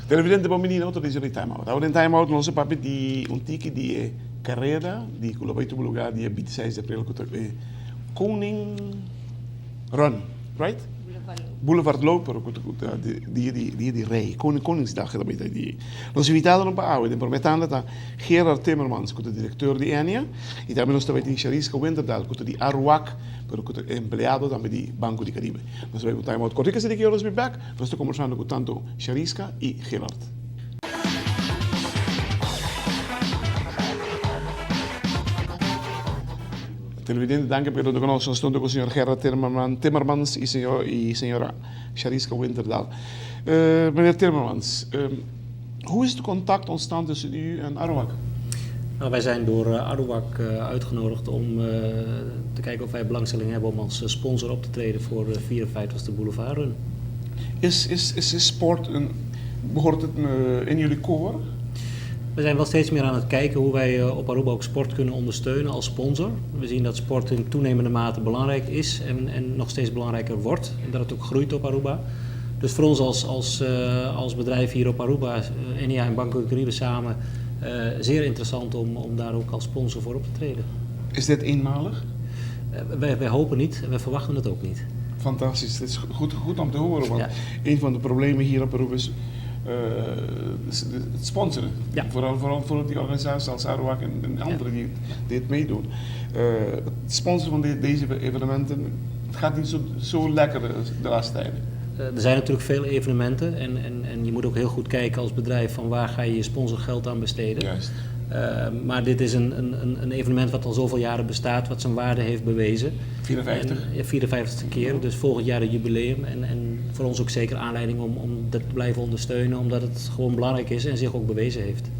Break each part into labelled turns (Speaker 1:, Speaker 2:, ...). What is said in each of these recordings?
Speaker 1: Televidente bambini to dice di time out. Ora in time out non so papi di un tiki di carriera di quello vai tu lugar di 26 april ko Koning Run, right? Boulevard Loper, die rij, Koningsdag dat beetje die. Nos invitados para hoy, prometando dat Gerard Timmermans, que director de Enia, y también nos estaba in Charisca Winterdal, que di Aruac, pero que empleado también di Banco de Caribe. Nos vemos time out. Corrica se de que horas be back. Nos estamos conversando con tanto Charisca y Gerard. Televidente, danke per lo conosco, sto con il signor Gerard Timmermans e signora Charisca Winterdal. Meneer Timmermans, hoe is het contact ontstaan tussen u en Aruac?
Speaker 2: Nou, wij zijn door Aruac uitgenodigd om te kijken of wij belangstelling hebben om als sponsor op te treden voor de 54e Boulevard Run.
Speaker 1: Is sport behoort het in jullie koor?
Speaker 2: We zijn wel steeds meer aan het kijken hoe wij op Aruba ook sport kunnen ondersteunen als sponsor. We zien dat sport in toenemende mate belangrijk is en nog steeds belangrijker wordt. En dat het ook groeit op Aruba. Dus voor ons als bedrijf hier op Aruba, Enia en Banco de Caribe samen, zeer interessant om daar ook als sponsor voor op te treden.
Speaker 1: Is dit eenmalig?
Speaker 2: Wij hopen niet en wij verwachten het ook niet.
Speaker 1: Fantastisch, het is goed om te horen, want een van de problemen hier op Aruba is het sponsoren.
Speaker 2: Ja.
Speaker 1: Vooral voor die organisaties als Aruac en anderen die het meedoen. Het sponsoren van deze evenementen, het gaat niet zo lekker de laatste tijden.
Speaker 2: Er zijn natuurlijk veel evenementen en je moet ook heel goed kijken als bedrijf van waar ga je je sponsorgeld aan besteden.
Speaker 1: Juist.
Speaker 2: Maar dit is een evenement wat al zoveel jaren bestaat, wat zijn waarde heeft bewezen.
Speaker 1: 54?
Speaker 2: En, 54e keer, dus volgend jaar het jubileum. En voor ons ook zeker aanleiding om dat te blijven ondersteunen, omdat het gewoon belangrijk is en zich ook bewezen heeft.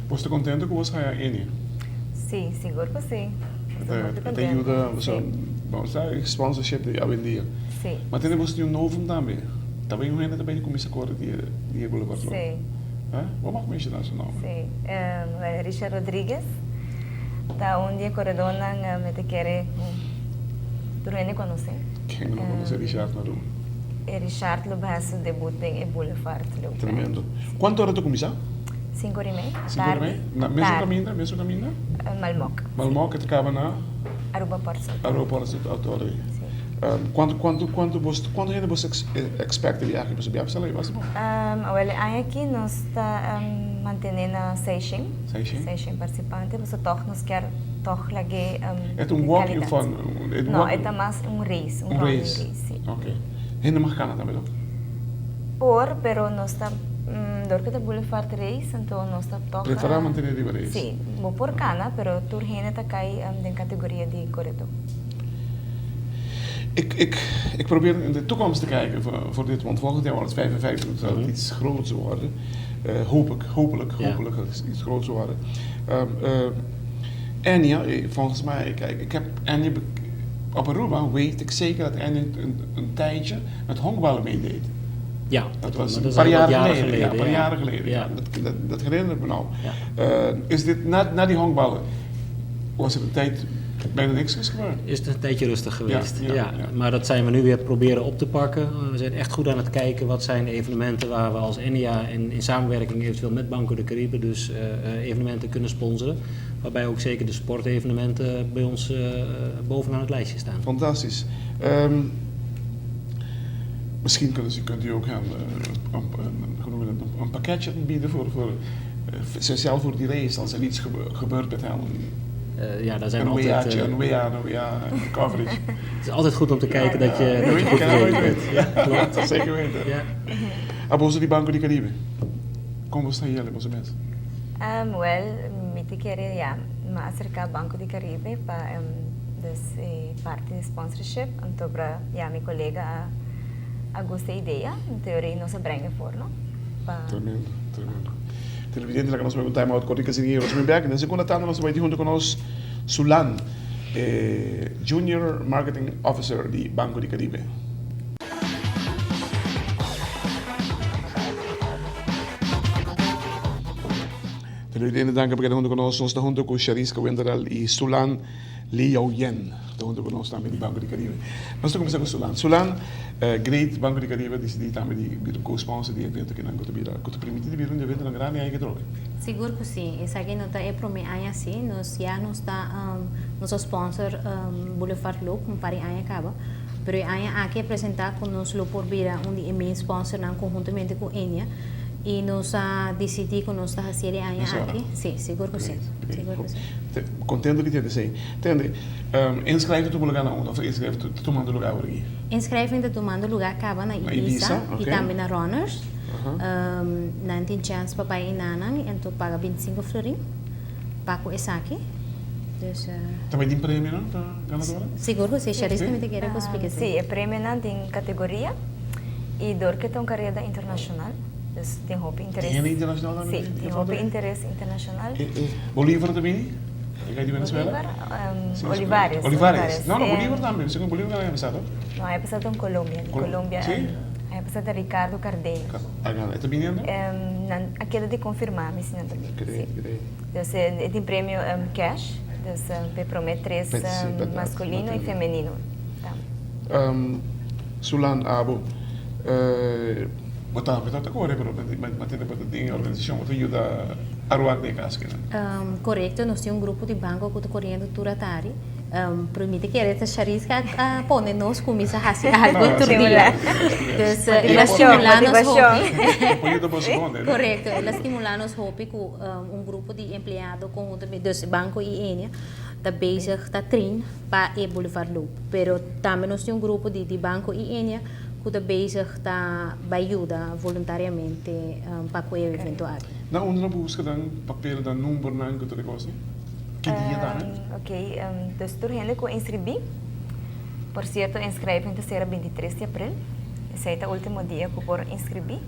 Speaker 1: Was je contento com você aí, Enia?
Speaker 3: Sim, seguro que sim.
Speaker 1: Te ajuda, vamos lá, sponsorship de Avendia.
Speaker 3: Sim.
Speaker 1: Mas tem você um novo também. Também o Renan também começa a correr de Boulevard.
Speaker 3: Sim.
Speaker 1: Wat mag mensen daar zo nou?
Speaker 3: Sim. Richard Rodrigues. Tá onde corredor met de kere. Tu não conhece?
Speaker 1: Quem não conhece Richard Naru?
Speaker 3: Richard lo baixo debut em Boulevard.
Speaker 1: Tremendo. Quanto hora tu começa?
Speaker 3: 5h30.
Speaker 1: 5h30? Mesmo caminho?
Speaker 3: Malmoc.
Speaker 1: Malmoc, que acaba na?
Speaker 3: Aruba Porto.
Speaker 1: Aruba Porto, autor. Quanto você expecta viagem para subir a sala?
Speaker 3: Well, aqui nós está mantendo a session participante, você toch nos quer toch lagi
Speaker 1: é walking van?
Speaker 3: Não, é mais race, race.
Speaker 1: Ok. Ainda mais cana também,
Speaker 3: pero nós está door que Boulevard race, então nós está toch.
Speaker 1: Preferar manter a race.
Speaker 3: Sim, vou por cana, pero tu heen está cai de categoria de corredor.
Speaker 1: Ik probeer in de toekomst te kijken voor dit, want volgend jaar wordt het 55, het zal iets groter worden. Hopelijk iets groter worden. Enia, volgens mij, kijk, ik heb Enia op Aruba weet ik zeker dat Enia een tijdje met honkballen meedeed.
Speaker 2: Ja,
Speaker 1: dat was een paar jaren geleden. Ja. Dat herinner ik me nou. Ja. Is dit na die honkballen, was er een tijd bijna niks is gebeurd?
Speaker 2: Is het een tijdje rustig geweest,
Speaker 1: ja.
Speaker 2: Maar dat zijn we nu weer proberen op te pakken. We zijn echt goed aan het kijken wat zijn evenementen waar we als Enia en in samenwerking eventueel met Banco de Caribe dus evenementen kunnen sponsoren. Waarbij ook zeker de sportevenementen bij ons bovenaan het lijstje staan.
Speaker 1: Fantastisch. Misschien kunt u ook een pakketje bieden voor speciaal voor die race als er iets gebeurt met hen.
Speaker 2: Ja, daar zijn we altijd...
Speaker 1: Een WA coverage.
Speaker 2: Het is altijd goed om te kijken dat je goed verzekerd bent.
Speaker 1: Ja, klopt. Zeker weten. Ja. Aboso die Banco de Caribe. Como está aí, mais ou menos?
Speaker 3: Well, me querer mais acercar Banco de Caribe para parte de sponsorship. Então, para meu colega a gosta ideia, em teoria não se brengen voor, não?
Speaker 1: Tremendo. Televidente la conosco un time out con Ricas y Rosenberg. En seconda tanda nos vai junto con nos Sulan, Junior Marketing Officer di Banco de Caribe. Pero danke porque junto conosco, nós estamos junto com Charisca Wenderal e Sulan Liao Yen. Estamos junto conosco também do Banco de Caribe. Nós estamos começando com Sulan. Sulan, Great Banco de Caribe, decidi também de co-sponsor de evento que não te permite de vir um evento na grande aí que troca.
Speaker 4: Seguro que sim. Essa aqui não está é para mim aí assim. Nós já não está nosso sponsor Boulevard Loop, um par aí acaba. Pero aí aqui apresentar com nós lo por vir de main sponsor não conjuntamente com Enya. E nós decidimos que nós estamos fazendo aqui. Sim, seguro que sim.
Speaker 1: Contente de ter sim. Entende? Inscreve-te no lugar não, ou inscreve-te tomando lugar aqui.
Speaker 4: Inscreve-te tomando lugar acaba na Ibiza e também na Runners. Não tem chance para ir na Nanang, então paga 25 florin. Pago essa aqui. Dus,
Speaker 1: também tem prêmio, não? Para ganadora?
Speaker 4: Seguro que sim. Charisca me quer que explique.
Speaker 3: Sim, é prêmio não tem categoria e dor que tem carreira internacional. Dus tem roupa interesse.
Speaker 1: Tem internacional também?
Speaker 3: Sim, tem roupa interesse internacional.
Speaker 1: Bolívar também? É de Venezuela?
Speaker 3: Olivares.
Speaker 1: Olivares. Não, Bolívar também. Segundo Bolívar é passado?
Speaker 3: Não, é passado em Colômbia. Colômbia é passado Ricardo Cardeño.
Speaker 1: Está vindo?
Speaker 3: Aquela de confirmar, me ensinando também.
Speaker 1: Creio.
Speaker 3: Dus tem prêmio cash. Dus promete 3 masculino e feminino.
Speaker 1: Sulan Abo. Botar agora, mas tem organização que ajuda a ruar de casca.
Speaker 4: Correto, nós temos grupo de banco que está correndo turatari. Permite que a Charisca pone nos começa a fazer algo todo dia. Então, ela estimula nos hobby. Correto, ela estimula nos hobby com grupo de empregados conjuntamente dos banco e Enya está bezig, está train para o Boulevard Loop. Pero também nós temos grupo de banco e Enya que está bezig está ajuda voluntariamente para o evento aqui.
Speaker 1: Não, onde não busca dan papel dan número não que tu negócio? Que dia também?
Speaker 3: Ok, então estou indo com inscrever. Por certo, inscreve-se será 23 de abril. Esse é o último dia que por inscrever.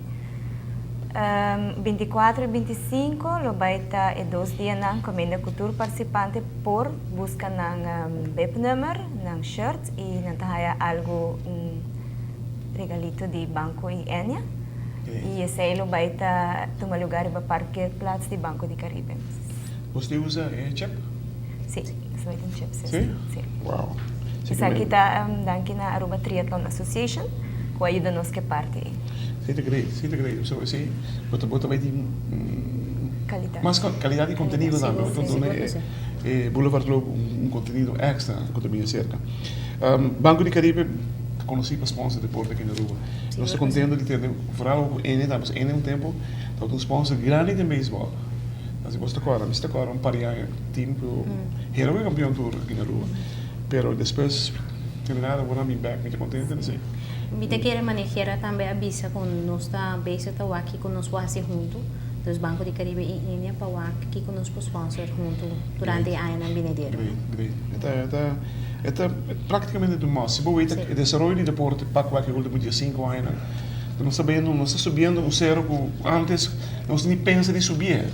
Speaker 3: 24 e 25 lo vai estar 2 dias na comenda cultura participante por busca na webnummer, na shirt e na tahaya algo regalito de Banco e Enya. E esse aí vai estar tomando lugar no Parque Platz de Banco de Caribe.
Speaker 1: Você usa chip?
Speaker 3: Sim, isso vai ter um chip.
Speaker 1: Sim? Uau.
Speaker 3: Isso aqui está daqui na Aruba Triathlon Association, que ajuda nos que parte.
Speaker 1: Sinto great. So, assim, bota vai ter
Speaker 3: Qualidade.
Speaker 1: Mas qualidade de conteúdo também. Então, Boulevard Loop conteúdo extra que também cerca. Banco de Caribe conheci para sponsor de Porto aqui na Aruba. Nós estamos contentes de ter, vooral em um tempo, dat um sponsor grande de beisebol. Assim, você está agora um paria team que era o campeão tour aqui na Aruba. Pero depois, tem nada, vou me back, muito contente de ser.
Speaker 4: Me te quer manejar também a visa com nós tá base tá aqui com nós fazer junto dos Banco de Caribe e Enya para aqui com nós sponsor junto durante a ano binedeiro.
Speaker 1: Great. Eta praticamente do máximo. O desenvolvimento de Porto para que último dia 5 anos. Não está subindo o zero que antes não se nem pensa de subir.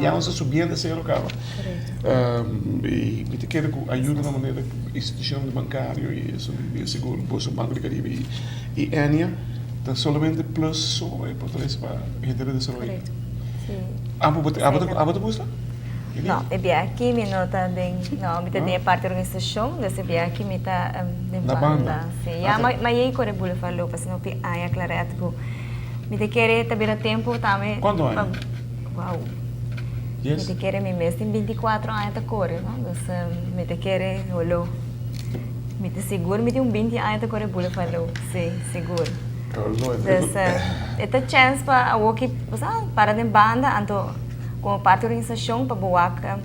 Speaker 1: Já não está subindo zero cara. E me te quero que ajuda na maneira instituição bancário e isso de seguro, o Banco de Caribe e Enya, está somente plus só é por trás para gente de desenvolvimento. Abota busca?
Speaker 3: Não, é bem aqui me nota não, me tem parte da organização, desse bem aqui me tá
Speaker 1: na banda.
Speaker 3: Sim, mas aí quando ele falou, para não pe aí aclarar que me te querer também tempo também.
Speaker 1: Quando é?
Speaker 3: Uau.
Speaker 1: Yes.
Speaker 3: Me te querer me mês tem 24 anos tá corre, não? Então me te querer rolou. Me te seguro, me tem 20 anos tá corre bula falou. Sim, seguro. Então, esta chance para o que, para de banda, então como parte da organização para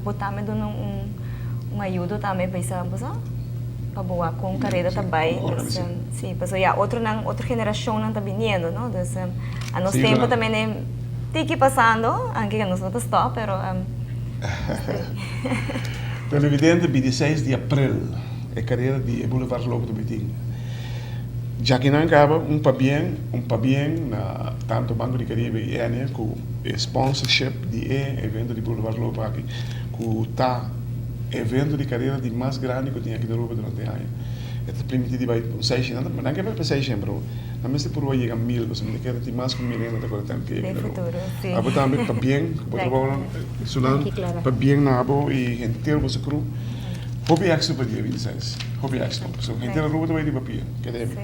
Speaker 3: botar me dando uma ajuda também para isso, para boa com carreira também. Sim, pessoal, já outra geração não está vindo, não? Então, a nosso tempo também né, tem que passando, aunque que nós não stop, pero
Speaker 1: televidente 26 de abril é carreira de Boulevard Loop do Betim. Já que não acaba para bem na tanto Banco de Caribe e Enya com sponsorship de evento de Boulevard Loop aqui, com tá evento de carreira de mais grande que tinha aqui na Aruba durante o ano. Este primiti di vai un 600, ma anche per 600 bro. Na meste por vai llega 1000, pues me queda más con 1000 no te acuerdas tan que.
Speaker 3: De futuro, sí.
Speaker 1: Abo también para bien, para bien nabo y gente vos cru. Hobby extra para dia 26. Hobby extra. So gente na rua vai de papier. Que deve.
Speaker 3: Sí.